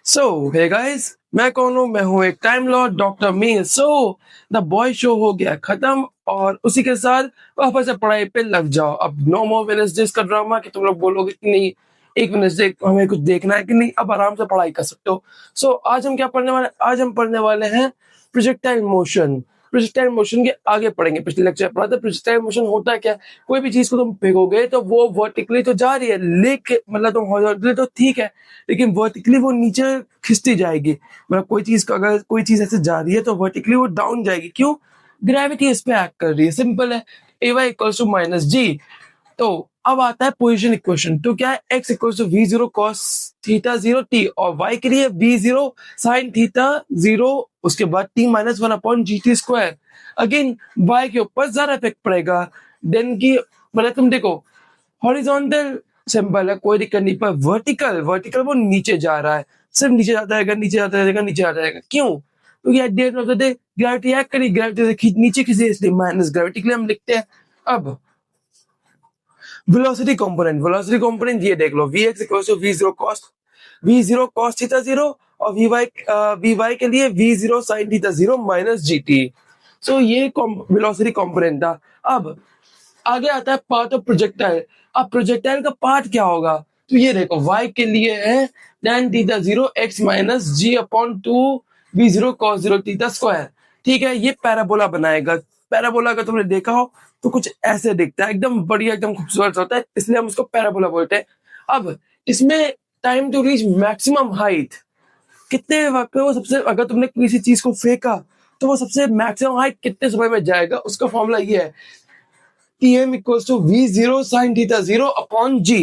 सो hey guys, मैं कौन हूँ? मैं हूँ एक time Lord doctor Mir. The boy show हो गया खत्म और उसी के साथ वापस से पढ़ाई पे लग जाओ। अब नो मोर वेडनेसडेज का ड्रामा कि तुम लोग बोलोगे कि नहीं एक वेडनेसडे हमें कुछ देखना है कि नहीं, अब आराम से पढ़ाई कर सकते हो। आज हम क्या पढ़ने वाले आज हम पढ़ने वाले हैं प्रोजेक्टाइल मोशन। प्रोजेक्टाइल मोशन के आगे पढ़ेंगे। पिछले लेक्चर पढ़ा था प्रोजेक्टाइल मोशन होता है क्या। कोई भी चीज को तुम फेंकोगे तो वो वर्टिकली तो जा रही है, लेकिन मतलब तुम हॉरिजॉन्टली तो ठीक है, लेकिन वर्टिकली वो नीचे खिंचती जाएगी। मतलब कोई चीज का अगर कोई चीज ऐसे जा रही है तो वर्टिकली वो डाउन जाएगी। क्यों? ग्रेविटी इस पे एक्ट कर रही है। सिंपल है। ए वाई इक्वल्स टू माइनस जी। तो अब आता है पोजीशन इक्वेशन। तो क्या है? x equals to v zero cos theta zero t, और y के लिए v zero sine theta zero, उसके बाद t minus one upon g t square. Again y के ऊपर ज्यादा इफेक्ट पड़ेगा देन की, मतलब तुम देखो हॉरिजॉन्टल सिंपल है, कोई दिक्कत नहीं, पर वर्टिकल वर्टिकल वो नीचे जा रहा है, सिर्फ नीचे जाता रहेगा, नीचे जाता रहेगा, नीचे जाता रहेगा। क्यों? क्योंकि at the end of the day gravity act करी, ग्रेविटी से नीचे खींचे, इसलिए माइनस ग्रेविटी के लिए हम लिखते हैं। अब वेलोसिटी कंपोनेंट ये देख लो, vx equals to v0 cos theta 0, और vy के लिए v0 sin theta 0 minus gt। So ये वेलोसिटी कंपोनेंट था। अब आगे आता है पार्ट ऑफ प्रोजेक्टाइल। अब प्रोजेक्टाइल का पार्ट क्या होगा? तो ये देखो, y के लिए है tan theta 0 x minus g upon 2 v0 cos 0 theta square. ठीक है, ये पैराबोला बनाएगा। पैराबोला अगर तुमने देखा हो तो कुछ ऐसे दिखता है, एकदम बढ़िया, एकदम खूबसूरत होता है, इसलिए हम उसको पैराबोला बोलते हैं। अब इसमें time to reach maximum height कितने वक्त पे वो सबसे, अगर तुमने किसी चीज को फेंका तो वो सबसे मैक्सिमम हाइट कितने समय में जाएगा, उसका फॉर्मूला ये है Tm equals to v0 sin theta 0 upon g।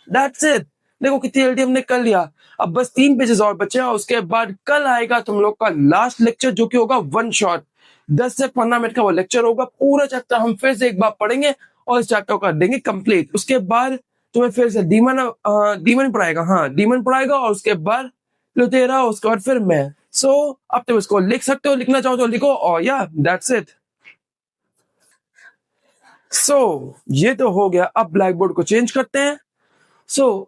That's it. देखो कितनी जल्दी हमने कर लिया। अब बस 3 पेजेस और बचे हैं, उसके बाद कल आएगा तुम लोग का लास्ट लेक्चर, जो कि होगा वन शॉट। 10 से 15 मिनट का वो लेक्चर होगा। पूरा चैप्टर हम फिर से एक बार पढ़ेंगे और इस चैप्टर को कर देंगे कंप्लीट। उसके बाद तुम्हें फिर से डीमन पढ़ाएगा, हाँ डीमन पढ़ाएगा, और उसके बाद लुतेरा, उसके बाद फिर मैं। अब तुम इसको लिख सकते हो, लिखना चाहो तो लिखो, और या दैट्स इट। ये तो हो गया। अब ब्लैक बोर्ड को चेंज करते हैं।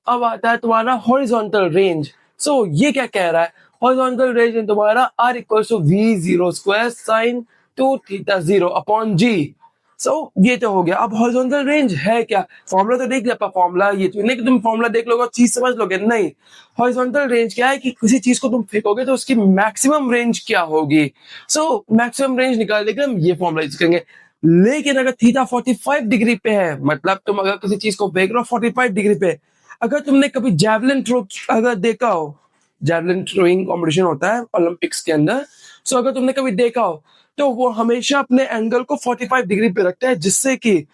अब आता है तुम्हारा हॉरिजॉन्टल रेंज। ये क्या कह रहा है? हॉरिजॉन्टल रेंज में तुम्हारा r equals to v zero square sine 2 theta 0 upon g. ये तो हो गया। अब हॉरिजॉन्टल रेंज है क्या? फॉर्मूला तो देख लिया, पर फॉर्मूला ये तो नहीं कि तुम फॉर्मूला देख लोगे और चीज समझ लोगे, नहीं। हॉरिजॉन्टल रेंज क्या है कि किसी चीज को तुम फेंकोगे तो उसकी मैक्सिमम रेंज क्या होगी। मैक्सिमम रेंज निकालने के लिए हम ये फॉर्मूला यूज करेंगे। लेकिन अगर थीटा 45 डिग्री पे है, मतलब तुम अगर किसी चीज को फेंक रहे हो 45 डिग्री पे, अगर तुमने कभी जैवलिन थ्रो अगर देखा हो, जैवलिन थ्रोइंग कॉम्पिटिशन होता है ओलंपिक्स के अंदर, अगर तुमने कभी देखा हो तो वो हमेशा अपने एंगल को 45 डिग्री पे रखता है, जिससे कि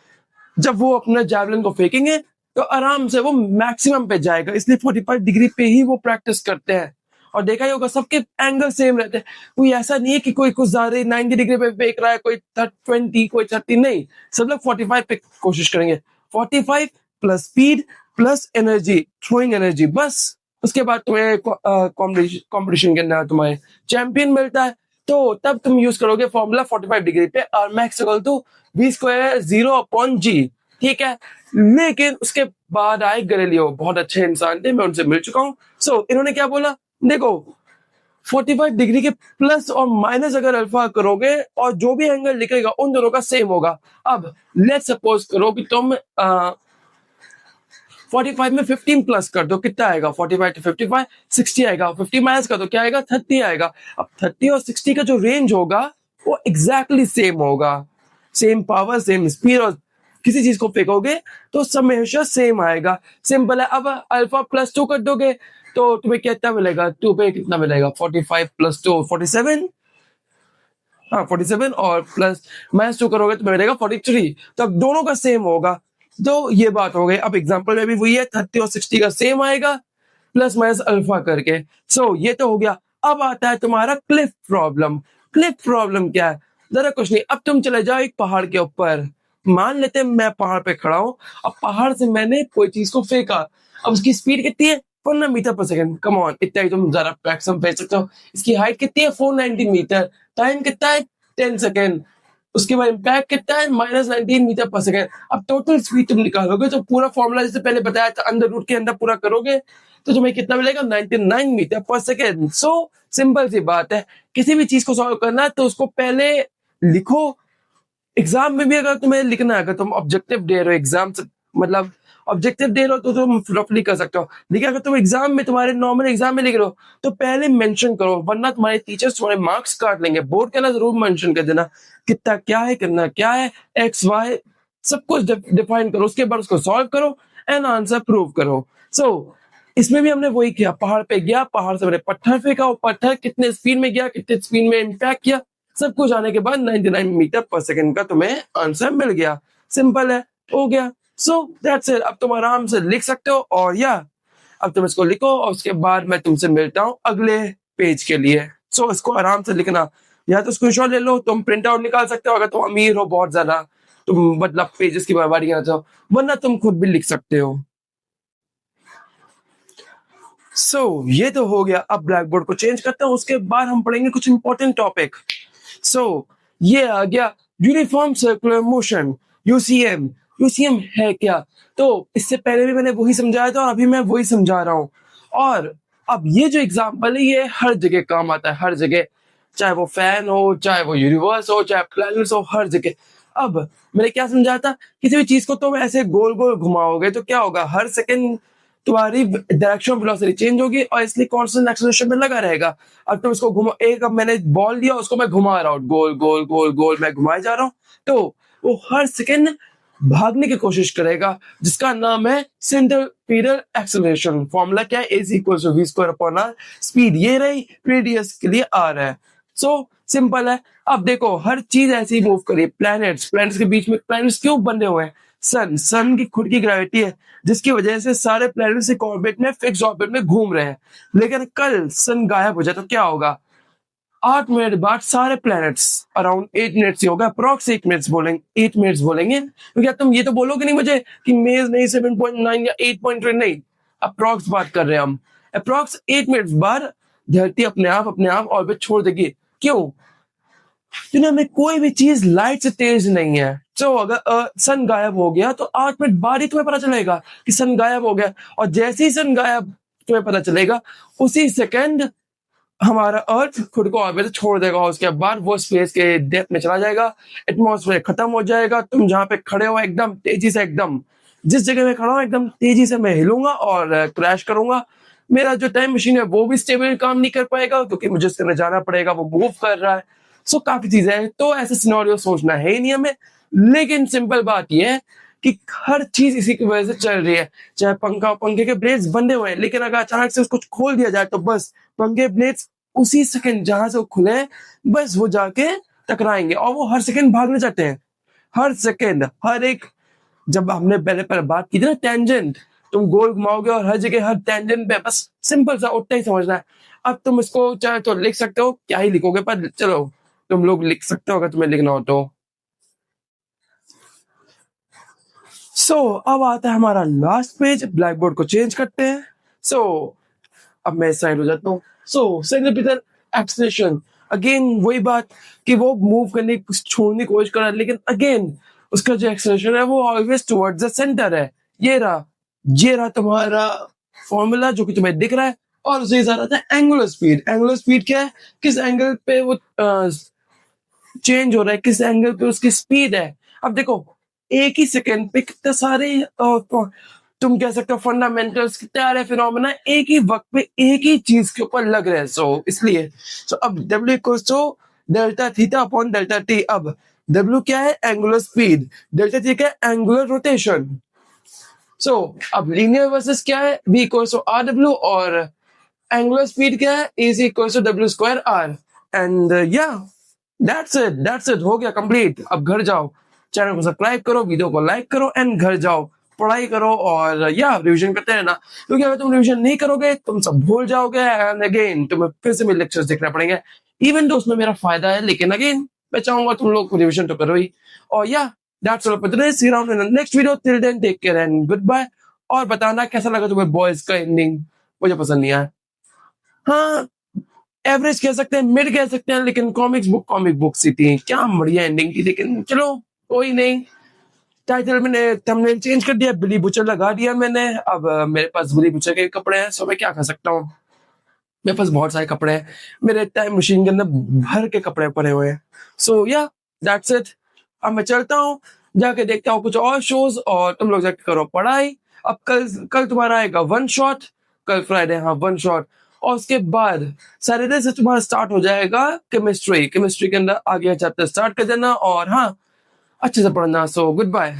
जब वो अपने जैवलिन को फेंकेंगे तो आराम से वो मैक्सिमम पे जाएगा। इसलिए 45 डिग्री पे ही वो प्रैक्टिस करते हैं। और देखा ही होगा सबके एंगल सेम रहते हैं। कोई ऐसा नहीं है कि कोई कुछ ज्यादा 90 डिग्री पे फेंक रहा है, कोई 20, कोई 30, नहीं। सब लोग 45 पे कोशिश करेंगे। 45 plus speed plus energy, throwing energy, बस। उसके बाद तुम्हें कॉम्पिटिशन के अंदर तुम्हें चैंपियन मिलता है। तो तब तुम यूज करोगे फॉर्मूला 45 डिग्री पे, और max equal to v square 0 upon g. ठीक है, लेकिन उसके बाद आए गैलीलियो, बहुत अच्छे इंसान थे, मैं उनसे मिल चुका हूँ। इन्होंने क्या बोला? देखो 45 डिग्री के प्लस और माइनस अगर अल्फा करोगे और जो भी एंगल निकलेगा उन दोनों का सेम होगा। अब लेट्स सपोज करो कि तुम 45 में 15 प्लस कर दो, कितना आएगा? 45 to 55 60 आएगा। 50 माइनस कर दो, क्या आएगा? 30 आएगा। अब 30 और 60 का जो रेंज होगा वो एग्जैक्टली सेम होगा, सेम पावर सेम स्पीड, और किसी चीज को फेंकोगे तो सब हमेशा सेम आएगा। सिंपल है। अब अल्फा प्लस 2 कर दोगे तो तुम्हें कितना मिलेगा? 2 पे कितना मिलेगा? 45 प्लस 2 47, हाँ 47, और प्लस माइनस 2 करोगे तो मिलेगा 43। तो अब दोनों का सेम होगा। तो ये बात हो गई। अब एग्जांपल में भी वही है, 30 और 60 का सेम आएगा प्लस माइनस अल्फा करके। ये तो हो गया। अब आता है तुम्हारा क्लिफ प्रॉब्लम। क्लिफ प्रॉब्लम क्या है? जरा कुछ नहीं, अब तुम चले जाओ एक पहाड़ के ऊपर। मान लेते हैं मैं पहाड़ पे खड़ा हूं, अब पहाड़ से मैंने कोई चीज को फेंका। अब उसकी स्पीड कितनी है? 4 मीटर पर सेकंड। कम ऑन, इतना ही तुम जरा मैक्सिमम फेंक सकते हो। इसकी हाइट कितनी है? 490 मीटर। टाइम कितना है? 10 सेकेंड। उसके बाद इम्पैक्ट कितना है? -19 मीटर पर सेकेंड। अब टोटल स्पीड तुम निकालोगे तो पूरा फॉर्मूला जैसे पहले बताया था, अंडर रूट के अंदर पूरा करोगे तो तुम्हें कितना मिलेगा 99 मीटर पर सेकेंड। सो सिंपल सी बात है, किसी भी चीज को सॉल्व करना है तो उसको पहले लिखो। एग्जाम में भी अगर तुम्हें लिखना है, अगर तुम ऑब्जेक्टिव दे रहे हो एग्जाम से, मतलब ऑब्जेक्टिव दे रहे हो तो तुम रफली कर सकते हो, लेकिन अगर तुम एग्जाम में, तुम्हारे नॉर्मल एग्जाम में लिख रहे हो तो पहले मेंशन करो, वरना तुम्हारे टीचर्स तुम्हारे मार्क्स काट लेंगे। बोर्ड के ना जरूर मेंशन कर देना कितना क्या है, कितना क्या है, एक्स वाई सब कुछ डिफाइन करो, उसके बाद उसको सॉल्व करो एंड आंसर प्रूव करो। सो इसमें भी हमने वही किया, पहाड़ पे गया, पहाड़ से मैंने पत्थर फेंका, वो पत्थर कितने स्पीड में गया, कितने स्पीड में इम्पैक्ट किया, सब कुछ आने के बाद 99 मीटर पर सेकंड का तुम्हें आंसर मिल गया। सिंपल है, हो गया। So that's it. अब तुम आराम से लिख सकते हो, और या अब तुम इसको लिखो और उसके बाद मैं तुमसे मिलता हूँ अगले पेज के लिए। सो इसको आराम से लिखना, या तो स्क्रीनशॉट ले लो, तुम प्रिंट आउट निकाल सकते हो अगर तुम अमीर हो बहुत ज्यादा, तुम मतलब पेजेस की बर्बादी ना चाहो, वरना तुम खुद भी लिख सकते हो। ये तो हो गया। अब ब्लैक बोर्ड को चेंज करते हैं, उसके बाद हम पढ़ेंगे कुछ इंपॉर्टेंट टॉपिक। ये आ गया uniform circular motion, UCM. UCM है क्या? तो इससे पहले भी मैंने वही समझाया था और अभी मैं वही समझा रहा हूँ। और अब ये जो एग्जाम्पल है ये हर जगह काम आता है, हर जगह, चाहे वो फैन हो, चाहे वो यूनिवर्स हो, चाहे प्लैनेट्स हो, हर जगह। अब मैंने क्या समझाया था, किसी भी चीज को तुम ऐसे गोल गोल घुमाओगे तो क्या होगा, हर सेकंड तुम्हारी डायरेक्शन ऑफ वेलोसिटी चेंज होगी और इसलिए कांस्टेंट एक्सेलरेशन में लगा रहेगा। अब तुम इसको घुमा, एक अब मैंने बॉल दिया, उसको मैं घुमा रहा हूँ, गोल गोल गोल गोल मैं घुमाए जा रहा हूँ, तो वो हर सेकंड भागने की कोशिश करेगा, जिसका नाम है सेंट्रीपिटल एक्सेलरेशन। फॉर्मूला क्या है, AC equals to V square upon R। Speed ये रही, रेडियस के लिए R है। सिंपल है। अब देखो हर चीज ऐसे ही मूव करी, प्लैनेट्स के बीच में, प्लैनेट्स क्यों बने हुए हैं, सन की खुद की ग्रेविटी है, जिसकी वजह से सारे प्लैनेट्स एक ऑर्बिट में, फिक्स ऑर्बिट में घूम रहे हैं। लेकिन कल सन गायब हो जाए तो क्या होगा, 8 मिनट बाद सारे प्लैनेट्स, अराउंड 8 मिनट्स ही होगा, अप्रॉक्स 8 मिनट्स बोलेंगे, 8 मिनट्स बोलेंगे, तो क्या तुम ये तो बोलोगे नहीं मुझे कि मेज नहीं 7.9 या 8.3, नहीं, अप्रॉक्स बात कर रहे हैं हम। अप्रॉक्स 8 मिनट्स बाद धरती अपने आप ऑर्बिट छोड़ देगी। क्यों? दुनिया में कोई भी चीज लाइट से तेज नहीं है। अगर सन गायब हो गया तो 8 मिनट बाद ही तुम्हें पता चलेगा कि सन गायब हो गया, और जैसे ही सन गायब तुम्हें पता चलेगा, उसी सेकंड हमारा अर्थ खुद को ऑर्बिट छोड़ देगा, उसके बाद वो स्पेस के डेप्थ में चला जाएगा, एटमॉस्फेयर खत्म हो जाएगा। तुम जहां पे खड़े हो एकदम तेजी से, एकदम जिस जगह में खड़ा हूं एकदम तेजी से मैं हिलूंगा और क्रैश करूंगा। मेरा जो टाइम मशीन है वो भी स्टेबल काम नहीं कर पाएगा, क्योंकि मुझे उसके अंदर जाना पड़ेगा, वो मूव कर रहा है। काफी चीजें हैं, तो ऐसे सिनेरियो सोचना है ही नहीं हमें। लेकिन सिंपल बात यह है कि हर चीज इसी की वजह से चल रही है। चाहे पंखे के ब्लेड्स बंधे हुए हैं, लेकिन अगर अचानक से उसको खोल दिया जाए तो बस पंखे ब्लेड्स उसी सेकंड जहां से वो खुले, बस वो जाके टकराएंगे, और वो हर सेकंड भागने जाते हैं, हर सेकंड, हर एक। जब हमने पहले बात की थी ना टेंजेंट, तुम गोल घुमाओगे और हर जगह हर टेंजेंट पे, बस सिंपल सा उतना ही समझना है। अब तुम इसको चाहे तो लिख सकते हो, क्या ही लिखोगे, पर चलो तुम लोग लिख सकते हो अगर तुम्हें लिखना हो तो। अब आता है हमारा लास्ट पेज, ब्लैक बोर्ड को चेंज करते हैं। अब मैं साइड हो जाता हूँ। सेंट्रीपिटल एक्सेलरेशन, अगेन वही बात कि वो मूव करने छोड़ने की कोशिश कर रहा है, लेकिन अगेन उसका जो एक्सेलरेशन है वो ऑलवेज टुवर्ड्स द सेंटर है। ये रहा तुम्हारा फॉर्मूला जो कि तुम्हें दिख रहा है, और उसे जा रहा था एंगुलर स्पीड। एंगुलर स्पीड क्या है, किस एंगल पे वो चेंज हो रहा है, किस एंगल पे उसकी स्पीड है। अब देखो एक ही सेकंड पे कितने सारे तुम कह सकते हो फंडामेंटल्स, कितने सारे फिनोमेना एक ही वक्त पे एक ही चीज के ऊपर लग रहे हैं। इसलिए अब W equals to delta theta upon delta t. अब W क्या है, एंगुलर स्पीड, डेल्टा टी क्या है, एंगुलर रोटेशन। अब लीनियर वर्सेस क्या है, V इक्वल्स टू RW, और एंगुलर स्पीड क्या है, AC equals to W square R। And yeah that's it, हो गया कंप्लीट। अब घर जाओ, चैनल को सब्सक्राइब करो, वीडियो को लाइक करो, एंड घर जाओ, पढ़ाई करो, और या रिवीजन करते रहना, क्योंकि अगर तुम रिवीजन नहीं करोगे तुम सब भूल जाओगे, एंड अगेन तुम्हें फिर से मेरे लेक्चर्स देखना पड़ेंगे। इवन तो उसमें मेरा फायदा है, लेकिन अगेन मैं चाहूंगा तुम लोग को रिवीजन तो करो ही। और yeah that's all for today, see you around in the next video, till then take care and goodbye. और बताना कैसा लगा तुम्हें बॉयज का एंडिंग, मुझे पसंद नहीं आया। हाँ, एवरेज कह सकते हैं, मिड कह सकते हैं, लेकिन कॉमिक बुक्स ही थी, क्या बढ़िया एंडिंग थी, लेकिन चलो कोई नहीं। टाइटल मैंने थंबनेल चेंज कर दिया, बिली बुचर लगा दिया मैंने। अब मेरे पास बिली बुचर के कपड़े हैं, सो मैं क्या कर सकता हूँ, मेरे पास बहुत सारे कपड़े हैं, मेरे टाइम मशीन के अंदर भर के कपड़े पड़े हुए हैं। सो या दैट्स इट। अब मैं चलता हूँ, जाके देखता हूँ कुछ और शोज, और तुम लोग जाके करो पढ़ाई। अब कल तुम्हारा आएगा वन शॉट, कल फ्राइडे, हाँ वन शॉट। और उसके बाद सैटरडे से तुम्हारा स्टार्ट हो जाएगा केमिस्ट्री के अंदर आगे चैप्टर स्टार्ट कर देना, और हाँ अच्छे से पढ़ना। So good bye.